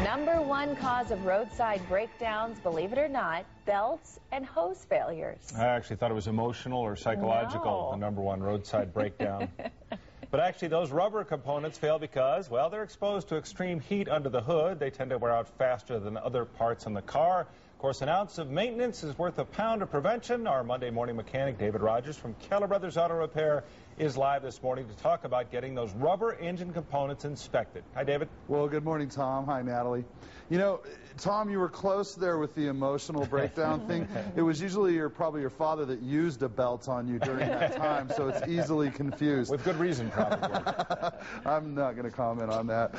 #1 cause of roadside breakdowns, believe it or not, belts and hose failures. I actually thought it was emotional or psychological, the #1 roadside breakdown. But actually, those rubber components fail because, well, they're exposed to extreme heat under the hood. They tend to wear out faster than other parts in the car. Of course, an ounce of maintenance is worth a pound of prevention. Our Monday morning mechanic, David Rogers from Keller Brothers Auto Repair, is live this morning to talk about getting those rubber engine components inspected. Hi, David. Well, good morning, Tom. Hi, Natalie. You know, Tom, you were close there with the emotional breakdown thing. It was usually probably your father that used a belt on you during that time, so it's easily confused. With good reason, probably. I'm not going to comment on that.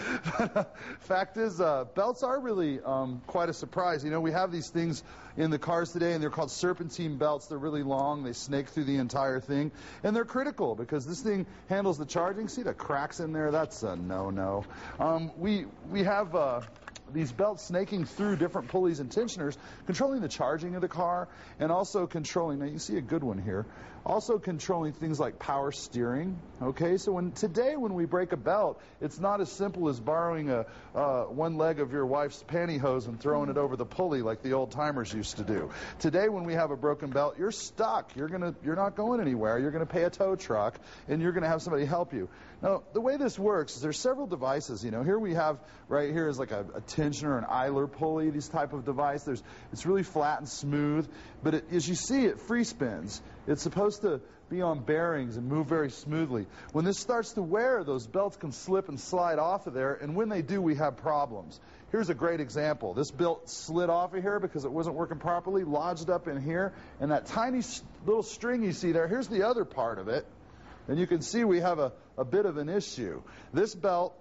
Fact is, belts are really quite a surprise. You know, we have these things in the cars today, and they're called serpentine belts. They're really long. They snake through the entire thing, and they're critical because this thing handles the charging. See the cracks in there? That's a no-no. We have these belts snaking through different pulleys and tensioners, controlling the charging of the car, and also controlling, now you see a good one here, also controlling things like power steering. Okay, so today when we break a belt, it's not as simple as borrowing one leg of your wife's pantyhose and throwing it over the pulley like the old timers used to do. Today when we have a broken belt, you're stuck. You're not going anywhere. You're going to pay a tow truck, and you're going to have somebody help you. Now, the way this works is there's several devices. You know, here we have, right here is like a tensioner, an idler pulley, these type of device. It's really flat and smooth, but as you see, it free spins. It's supposed to be on bearings and move very smoothly. When this starts to wear, those belts can slip and slide off of there, and when they do, we have problems. Here's a great example. This belt slid off of here because it wasn't working properly, lodged up in here, and that tiny little string you see there, here's the other part of it, and you can see we have a bit of an issue. This belt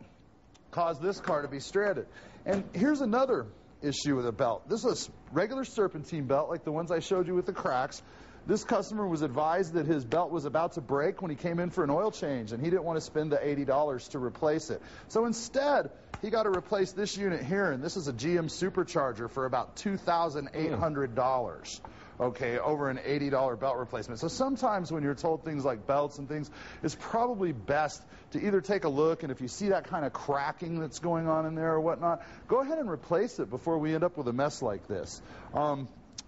caused this car to be stranded. And here's another issue with a belt. This is a regular serpentine belt like the ones I showed you with the cracks. This customer was advised that his belt was about to break when he came in for an oil change, and he didn't want to spend the $80 to replace it. So instead, he got to replace this unit here, and this is a GM supercharger for about $2,800. Okay, over an $80 belt replacement. So sometimes when you're told things like belts and things, it's probably best to either take a look, and if you see that kind of cracking that's going on in there or whatnot, go ahead and replace it before we end up with a mess like this.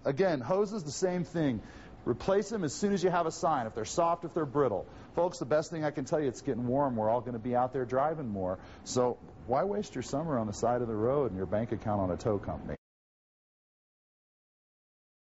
Again, hoses, the same thing. Replace them as soon as you have a sign, if they're soft, if they're brittle. Folks, the best thing I can tell you, it's getting warm. We're all going to be out there driving more. So why waste your summer on the side of the road and your bank account on a tow company?